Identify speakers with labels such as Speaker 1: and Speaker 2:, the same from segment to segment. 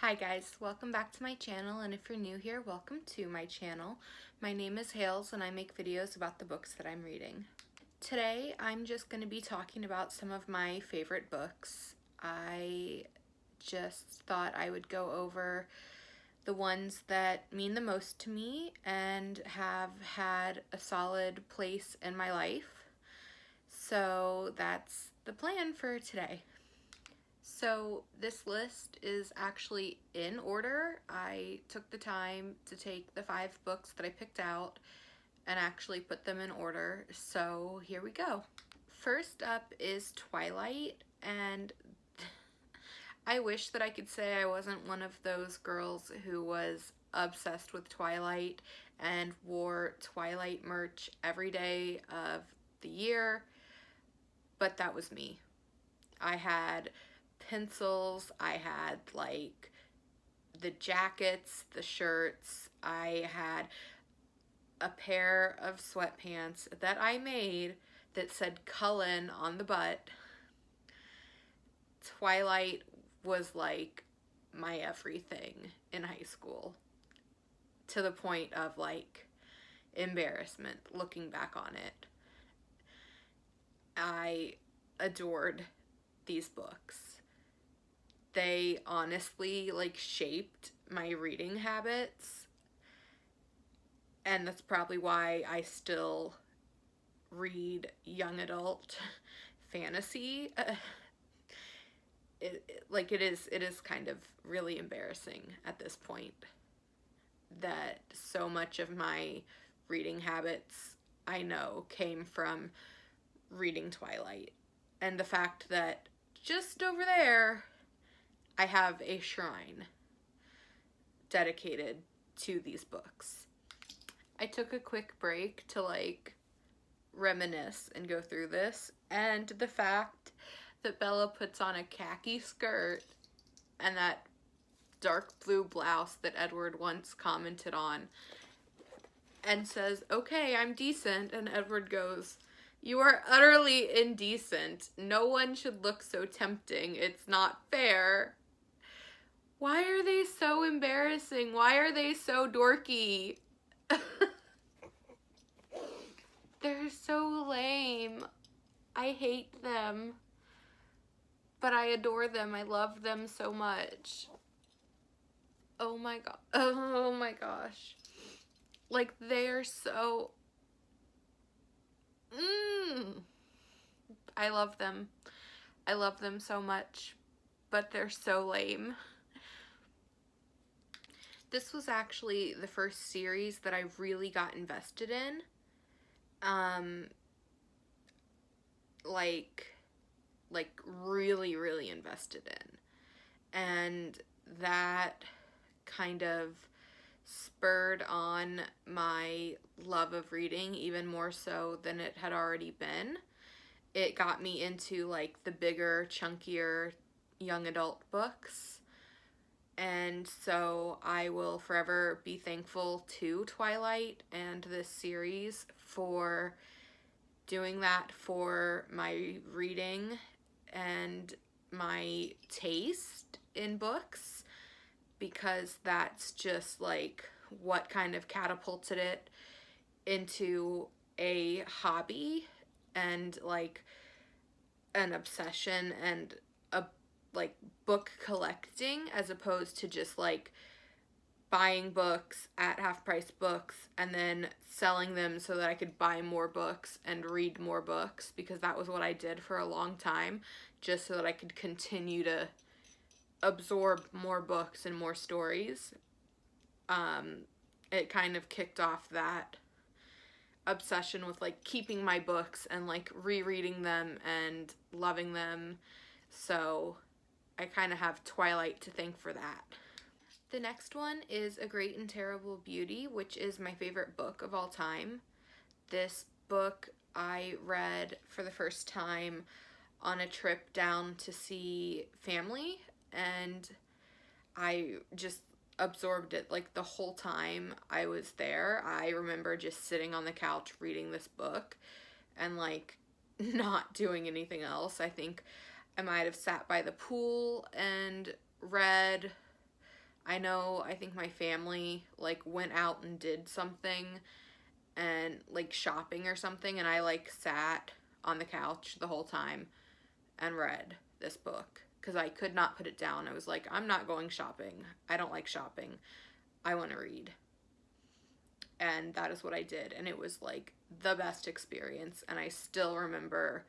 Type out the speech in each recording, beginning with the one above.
Speaker 1: Hi guys, welcome back to my channel, and if you're new here, welcome to my channel. My name is Hales and I make videos about the books that I'm reading. Today I'm just going to be talking about some of my favorite books. I just thought I would go over the ones that mean the most to me and have had a solid place in my life. So that's the plan for today. So this list is actually in order. I took the time to take the 5 books that I picked out and actually put them in order. So here we go. First up is Twilight, and I wish that I could say I wasn't one of those girls who was obsessed with Twilight and wore Twilight merch every day of the year, but that was me. I had pencils, I had like the jackets, the shirts, I had a pair of sweatpants that I made that said Cullen on the butt. Twilight was like my everything in high school, to the point of like embarrassment looking back on it. I adored these books. They honestly like shaped my reading habits, and that's probably why I still read young adult fantasy. It is kind of really embarrassing at this point that so much of my reading habits I know came from reading Twilight, and the fact that just over there I have a shrine dedicated to these books. I took a quick break to like reminisce and go through this, and the fact that Bella puts on a khaki skirt and that dark blue blouse that Edward once commented on and says, "Okay, I'm decent," and Edward goes, "You are utterly indecent. No one should look so tempting. It's not fair." Why are they so embarrassing? Why are they so dorky? They're so lame. I hate them. But I adore them. I love them so much. Oh my god. Oh my gosh. Like, they're so... I love them. I love them so much. But they're so lame. This was actually the first series that I really got invested in. Like really invested in. And that kind of spurred on my love of reading even more so than it had already been. It got me into like the bigger, chunkier young adult books. And so I will forever be thankful to Twilight and this series for doing that for my reading and my taste in books, because that's just like what kind of catapulted it into a hobby and like an obsession and a like book collecting, as opposed to just like buying books at half price books and then selling them so that I could buy more books and read more books, because that was what I did for a long time, just so that I could continue to absorb more books and more stories. It kind of kicked off that obsession with like keeping my books and like rereading them and loving them. So I kind of have Twilight to thank for that. The next one is A Great and Terrible Beauty, which is my favorite book of all time. This book I read for the first time on a trip down to see family, and I just absorbed it like the whole time I was there. I remember just sitting on the couch reading this book and like not doing anything else. I think I might have sat by the pool and read I know, I think my family, like, went out and did something, and, like, shopping or something, and I, like, sat on the couch the whole time and read this book, because I could not put it down. I was like, I'm not going shopping. I don't like shopping. I want to read. And that is what I did, and it was, like, the best experience, and I still remember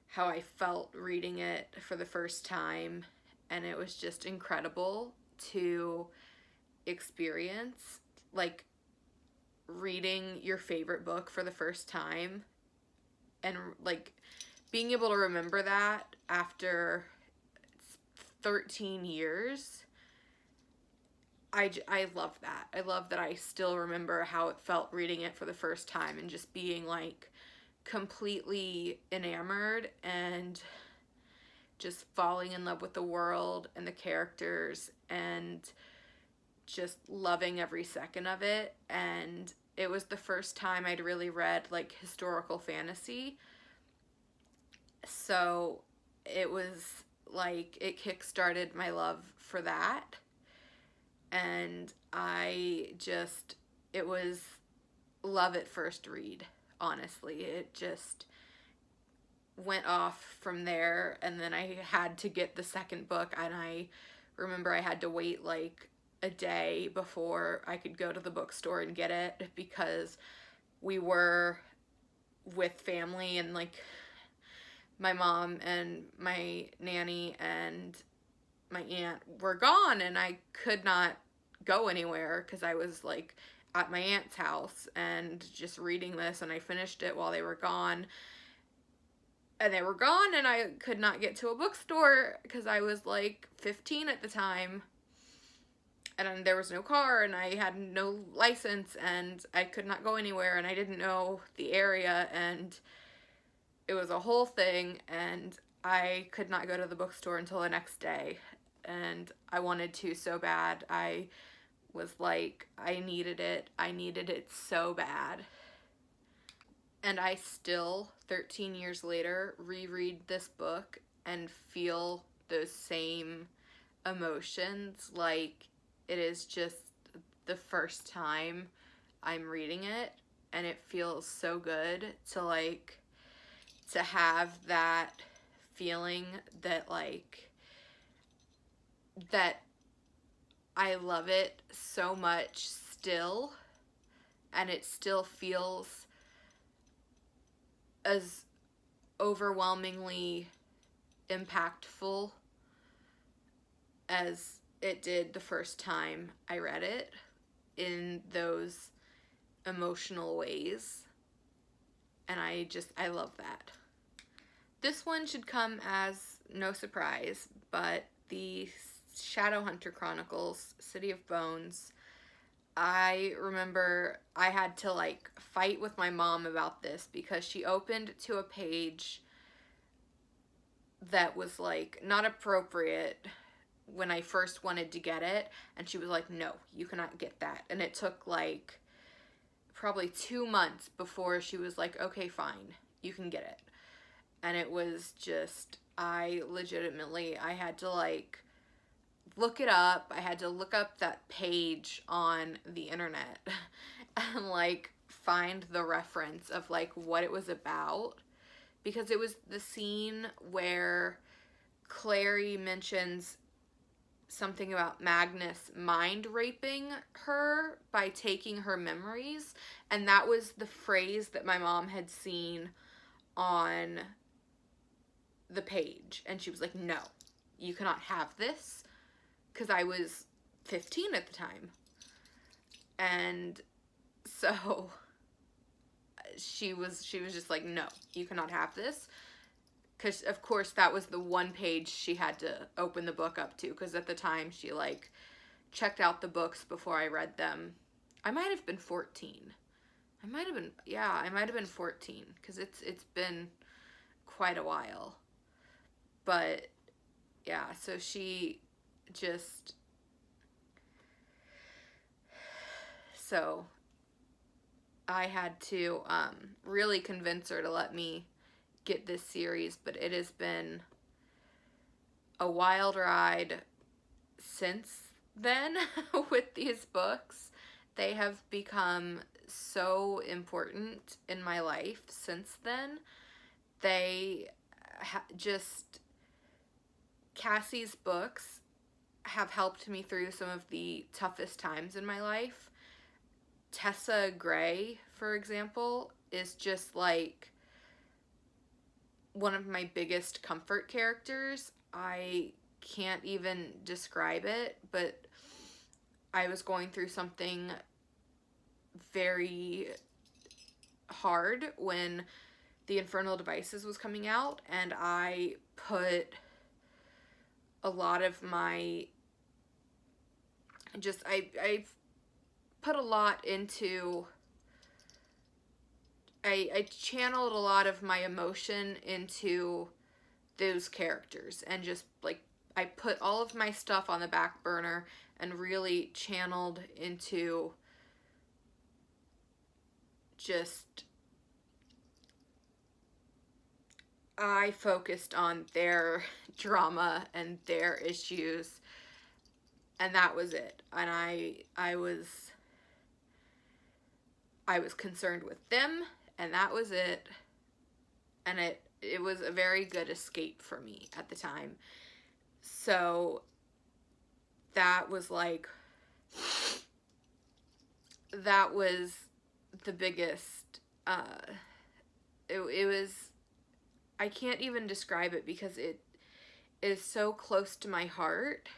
Speaker 1: how I felt reading it for the first time, and it was just incredible to experience, like, reading your favorite book for the first time, and, like, being able to remember that after 13 years. I love that. I love that I still remember how it felt reading it for the first time, and just being, like, completely enamored and just falling in love with the world and the characters and just loving every second of it. And it was the first time I'd really read, like, historical fantasy, so it was like, it kick-started my love for that. And it was love at first read, honestly. It just went off from there, and then I had to get the second book, and I remember I had to wait, like, a day before I could go to the bookstore and get it, because we were with family, and, like, my mom and my nanny and my aunt were gone, and I could not go anywhere because I was, like, at my aunt's house and just reading this, and I finished it while they were gone. And they were gone, and I could not get to a bookstore because I was, like, 15 at the time, and there was no car, and I had no license, and I could not go anywhere, and I didn't know the area, and it was a whole thing, and I could not go to the bookstore until the next day, and I wanted to so bad. I was like, I needed it so bad. And I still, 13 years later, reread this book and feel those same emotions. Like, it is just the first time I'm reading it, and it feels so good to, like, to have that feeling that, like, that I love it so much still, and it still feels as overwhelmingly impactful as it did the first time I read it, in those emotional ways. And I love that. This one should come as no surprise, but the Shadowhunter Chronicles, City of Bones, I remember I had to, like, fight with my mom about this because she opened to a page that was, like, not appropriate when I first wanted to get it, and she was like, no, you cannot get that. And it took, like, probably 2 months before she was like, okay, fine, you can get it. And it was just, I had to, like, look it up. I had to look up that page on the internet and, like, find the reference of, like, what it was about, because it was the scene where Clary mentions something about Magnus mind raping her by taking her memories, and that was the phrase that my mom had seen on the page, and she was like, no, you cannot have this, because I was 15 at the time. And so she was just like, no, you cannot have this, because of course that was the one page she had to open the book up to, because at the time she, like, checked out the books before I read them. I might have been 14. I might have been 14, because it's been quite a while. But yeah, so she just, so I had to really convince her to let me get this series, but it has been a wild ride since then with these books, they have become so important in my life since then. They just, Cassie's books have helped me through some of the toughest times in my life. Tessa Gray, for example, is just like one of my biggest comfort characters. I can't even describe it, but I was going through something very hard when The Infernal Devices was coming out, and I put a lot of my, I put a lot into, I channeled a lot of my emotion into those characters, and just like, I put all of my stuff on the back burner and really channeled into just, I focused on their drama and their issues, and that was it. And I was concerned with them, and that was it. And it was a very good escape for me at the time. So that was like, that was the biggest, it was, I can't even describe it because it is so close to my heart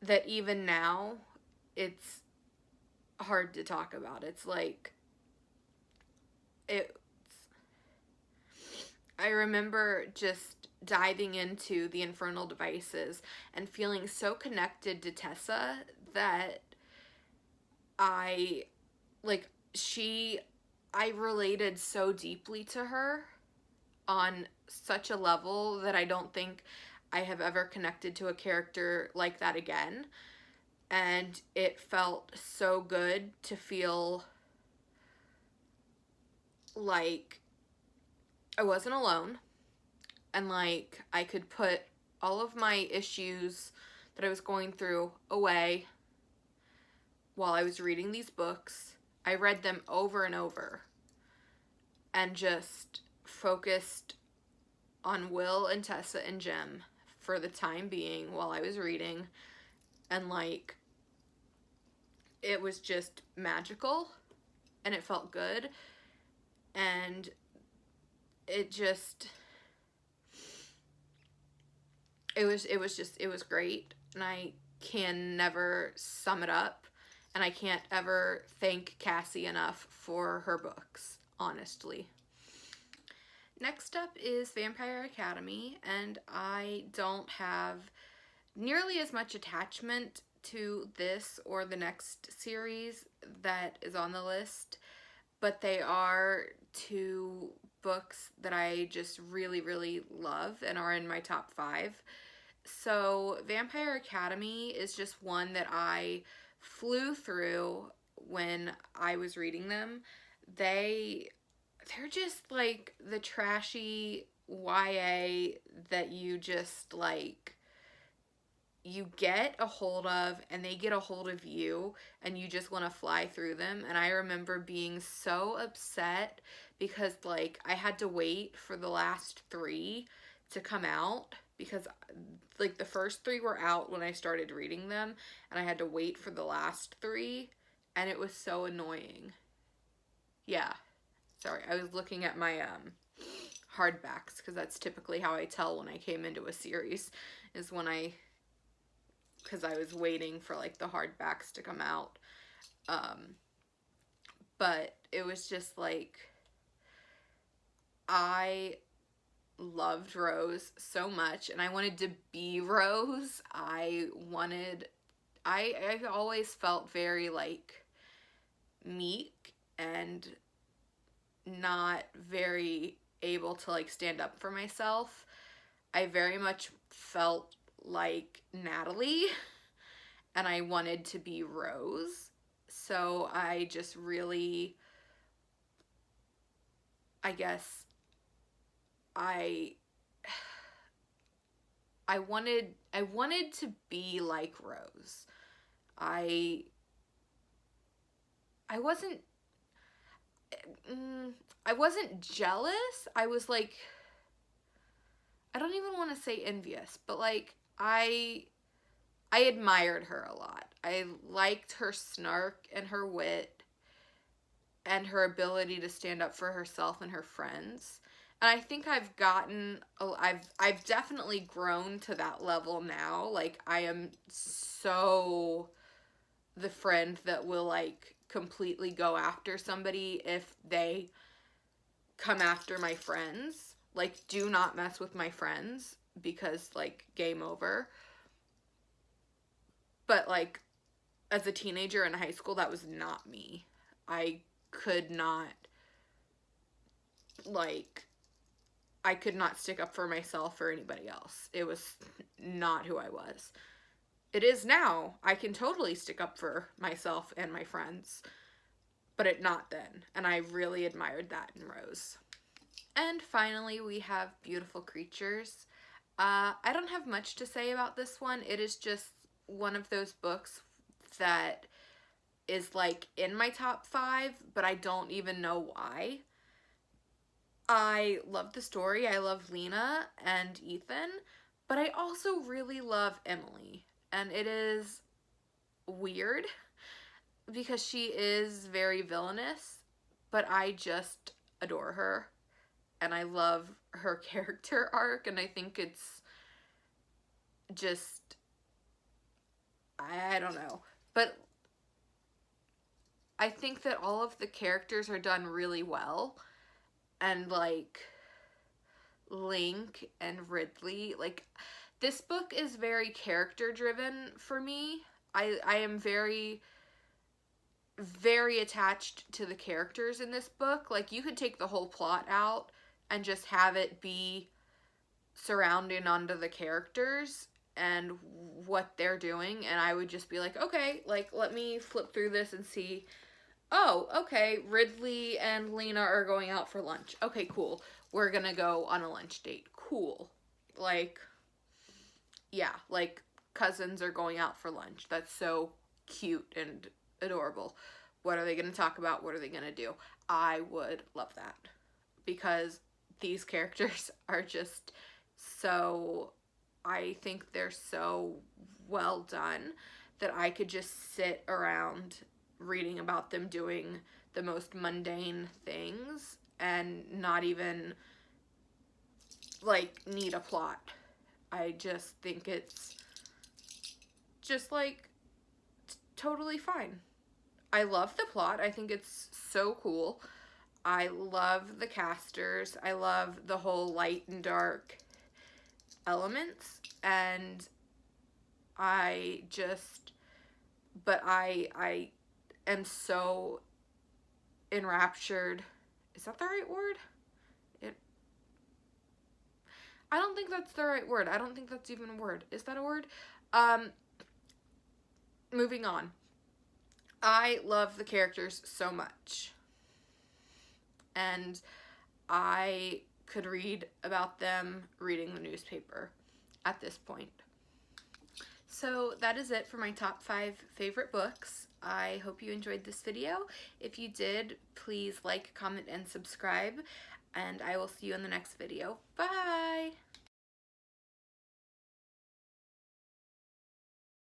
Speaker 1: that even now it's hard to talk about. It's like, I remember just diving into The Infernal Devices and feeling so connected to Tessa that I related so deeply to her on such a level that I don't think I have ever connected to a character like that again. And it felt so good to feel like I wasn't alone, and like I could put all of my issues that I was going through away while I was reading these books. I read them over and over and just focused on Will and Tessa and Jem for the time being while I was reading, and like, it was just magical and it felt good, and it was great, and I can never sum it up, and I can't ever thank Cassie enough for her books, honestly. Next up is Vampire Academy, and I don't have nearly as much attachment to this or the next series that is on the list, but they are two books that I just really, really love and are in my top 5. So Vampire Academy is just one that I flew through when I was reading them. They're just like the trashy YA that you just like, you get a hold of and they get a hold of you and you just want to fly through them. And I remember being so upset because like I had to wait for the last 3 to come out, because like the first 3 were out when I started reading them and I had to wait for the last 3, and it was so annoying. Yeah, sorry, I was looking at my hardbacks, because that's typically how I tell when I came into a series, is when because I was waiting for like the hardbacks to come out. But it was just like, I loved Rose so much and I wanted to be Rose. I've always felt very like meek and not very able to like stand up for myself. I very much felt like Natalie and I wanted to be Rose. So I just really, I guess I I wanted to be like Rose. I wasn't jealous. I was like, I don't even want to say envious, but like I admired her a lot. I liked her snark and her wit and her ability to stand up for herself and her friends. And I think I've definitely grown to that level now. Like, I am so the friend that will like completely go after somebody if they come after my friends. Like, do not mess with my friends because like game over. But like as a teenager in high school, that was not me. I could not stick up for myself or anybody else. It was not who I was. It is now. I can totally stick up for myself and my friends, but not then. And I really admired that in Rose. And finally, we have Beautiful Creatures. I don't have much to say about this one. It is just one of those books that is like in my top 5, but I don't even know why. I love the story. I love Lena and Ethan, but I also really love Emily. And it is weird because she is very villainous, but I just adore her. And I love her character arc, and I think it's just, I don't know. But I think that all of the characters are done really well. And like Link and Ridley, like this book is very character driven for me. I am very, very attached to the characters in this book. Like, you could take the whole plot out and just have it be surrounding onto the characters and what they're doing, and I would just be like, okay, like, let me flip through this and see, oh, okay, Ridley and Lena are going out for lunch. Okay, cool. We're gonna go on a lunch date. Cool. Like, yeah, like, cousins are going out for lunch. That's so cute and adorable. What are they gonna talk about? What are they gonna do? I would love that, because these characters are just so, I think they're so well done that I could just sit around reading about them doing the most mundane things and not even like need a plot. I just think it's just like totally fine. I love the plot. I think it's so cool. I love the casters. I love the whole light and dark elements, and I am so enraptured. Is that the right word? I don't think that's the right word. I don't think that's even a word. Is that a word? Moving on. I love the characters so much. And I could read about them reading the newspaper at this point. So that is it for my top 5 favorite books. I hope you enjoyed this video. If you did, please like, comment, and subscribe. And I will see you in the next video. Bye!